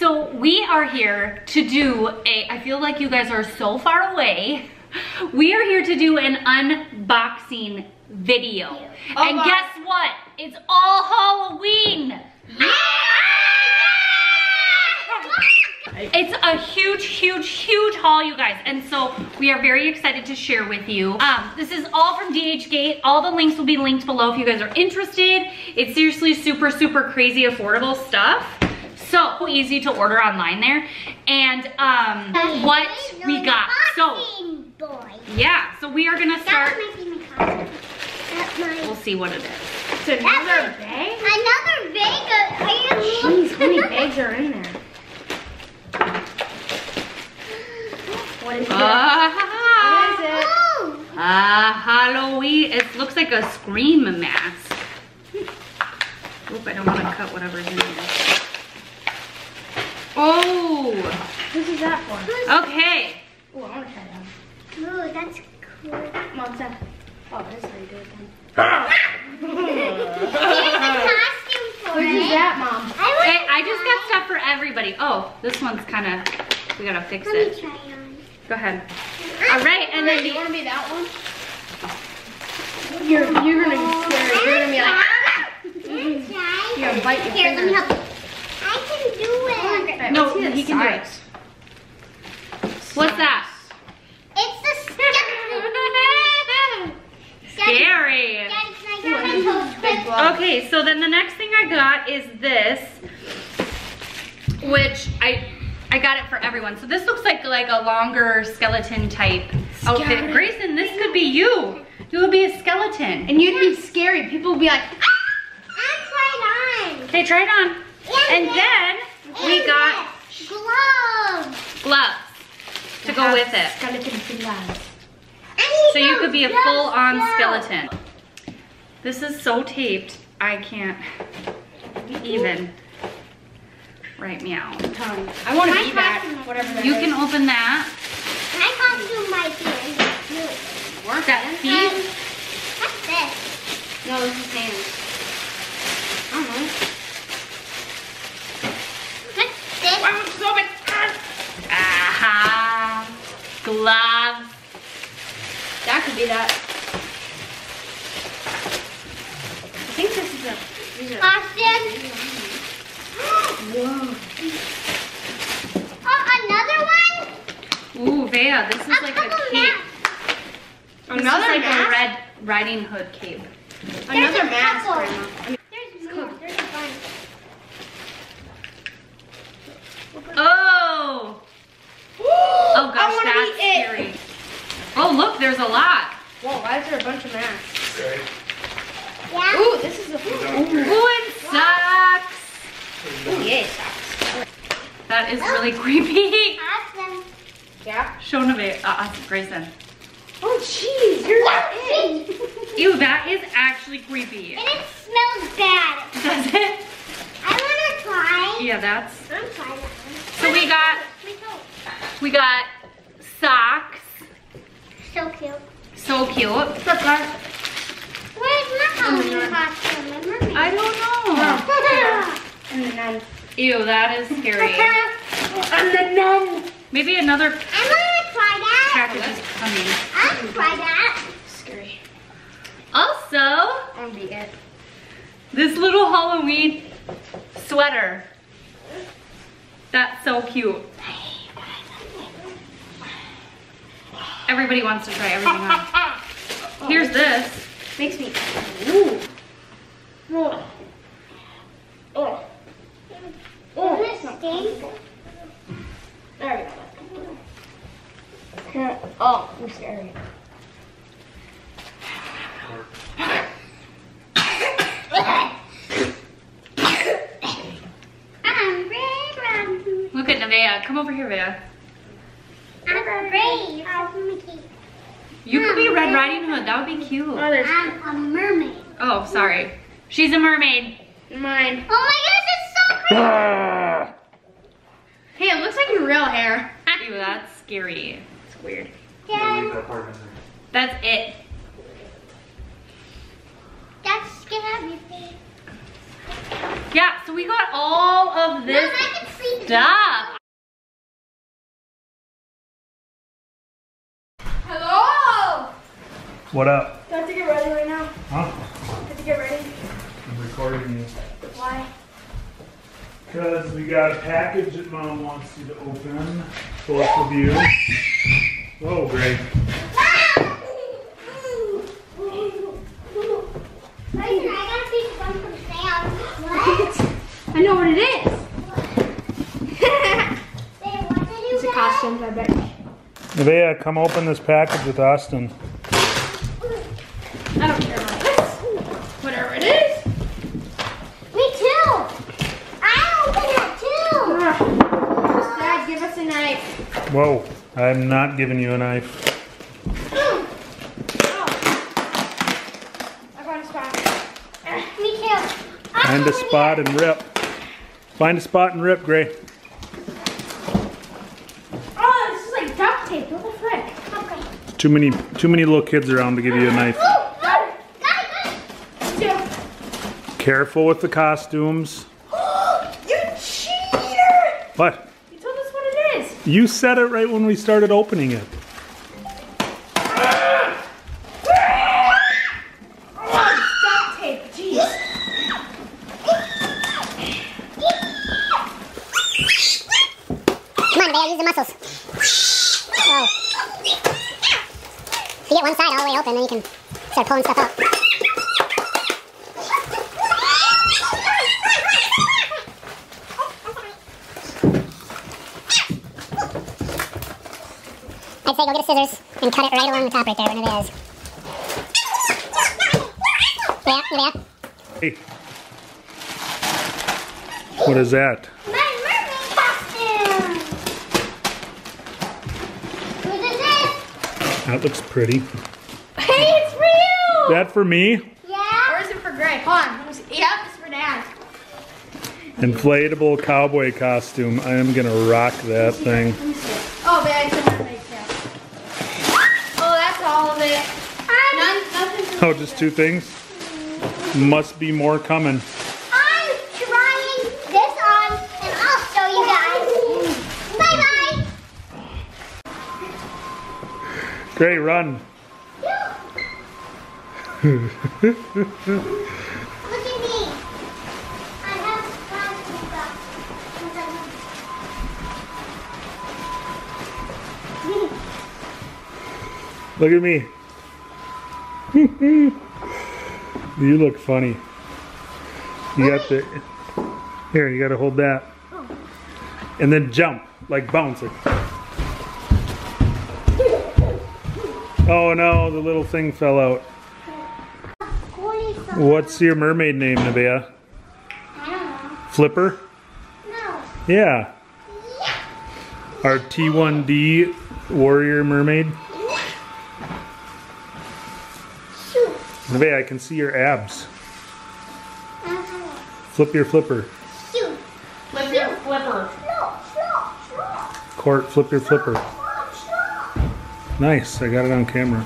So we are here to do I feel like you guys are so far away. We are here to do an unboxing video. Oh, and guess what? It's all Halloween. It's a huge haul, you guys. And so we are very excited to share with you. This is all from Dhgate. All the links will be linked below if you guys are interested. It's seriously super crazy affordable stuff. So easy to order online there. And what we got. So yeah, so we are gonna start. We'll see what it is. It's another bag? Another bag? Jeez, how many bags are in there? What is it? Halloween. It looks like a Scream mask. Oop, I don't want to cut whatever's in there. Oh! Who's is that for? Okay. Oh, I want to try that. Ooh, that's cool. Mom's that. Oh, that's how you do it then. Here's a costume for Who's it. that, Mom? Hey, I just got stuff for everybody. Oh, this one's kind of, we gotta fix Let it. me try on. Go ahead. All right, and then Do you want to be that one? You're gonna be scary. You're gonna be like, you're gonna bite your Here, let me fingers. help you. I can do it. Right, No, let's see the he can do it. size. What's that? It's the skeleton. Scary. Daddy, can I grab my toes quick? Okay, so then the next thing I got is this, which I got it for everyone. So this looks like a longer skeleton type outfit. Grayson, this could be you. You would be a skeleton. And you'd be scary. People would be like, I'm right on. Okay, try it on. And then we got gloves. gloves to go with it. skeleton gloves. So you could be a full-on skeleton. This is so taped, I can't even write meow. I want to My be that. costume. Whatever that You is. can open that. My costume might be in here. That feet. What's this? No, this is hands. I don't know. What's this? Aha. Gloves. That could be that. I think this is Costume. Whoa. Oh, another one? Ooh, Vea, this is like a cape. This is Another like mask? a Red Riding Hood cape. Another a mask, couple. Grandma. There's more. There's a bunch. Oh! Oh I gosh, wanna that's be it. scary. Oh look, there's a lot. Whoa, why is there a bunch of masks? Yeah. Ooh, this is a. Ooh, and socks. Ooh, yay, socks. That is really creepy. Awesome. Yeah. Show Nevaeh, Grayson. Oh, jeez, you're not it. Ew, that is actually creepy. And it smells bad. Does it? I want to try. Yeah, that's. I'm trying that one. So we got socks. So cute. So cute. Where's my Halloween costume? My mermaid. I don't know. And the nun. Ew, that is scary. And the nun. Maybe another I want to try that. package is coming. I want to try that. Scary. Also, I'll be it. this little Halloween sweater. That's so cute. Everybody wants to try everything on. Here's this. Makes me. Ooh. Oh. Oh. Does it stink? There we go. Oh, I'm scary. I'm brave. Look at Nevaeh. Come over here, Vea. I'm brave. You could be Red Riding Hood. That would be cute. Oh, there's I'm a mermaid. Oh, sorry. She's a mermaid. mine. Oh my gosh, it's so pretty. Hey, it looks like your real hair. Ew, that's scary. It's weird. Dad, That's it. that's scary. Yeah, so we got all of Mom, this. I can sleep stuff. Hello! What up? Do I have to get ready right now? Huh? I have to get ready. I'm recording you. Why? Because we got a package that Mom wants you to open. Both of you. Whoa, Greg. I know what it is. It's a costume, I bet. Nevaeh, come open this package with Austin. I don't care about this. Whatever it is. Me too. I open it too. Dad, give us a knife. Whoa, I'm not giving you a knife. Oh. I got a spot. Me too. Find a spot and rip. Find a spot and rip, Gray. Oh, this is like duct tape. What the frick? Okay. Too many little kids around to give you a knife. Got it. Got it. Two. Careful with the costumes. You cheater! What? You told us what it is. You said it right when we started opening it. Oh, it's duct tape. Jeez. Come on, Nevaeh, use the muscles. Whoa. If you get one side all the way open, then you can start pulling stuff out. I'd say go get a scissors and cut it right along the top right there where Nevaeh is. Yeah, Nevaeh. Hey. What is that? My mermaid costume. Whose is this? That looks pretty. Hey, it's for you! That for me? Yeah. Or is it for Greg? Hold on. Let me see. Yep, it's for Dad. Inflatable cowboy costume. I am gonna rock that thing. Let me see. Oh, man, it's a mermaid cap. Oh, that's all of it. Nothing. Oh, just two things? Must be more coming. I'm trying this on, and I'll show you guys. Bye bye. Great, run. Look at me. I have costume stuff. Look at me. You look funny. You got the... Here, you gotta hold that. And then jump, like bounce it. Oh no, the little thing fell out. What's your mermaid name, Nevaeh? I don't know. Flipper? No. Yeah. Our T1D warrior mermaid. Shoot. Nevaeh, I can see your abs. Flip your flipper. Shoot. Flip your flipper. Court, flip your flipper. Nice, I got it on camera.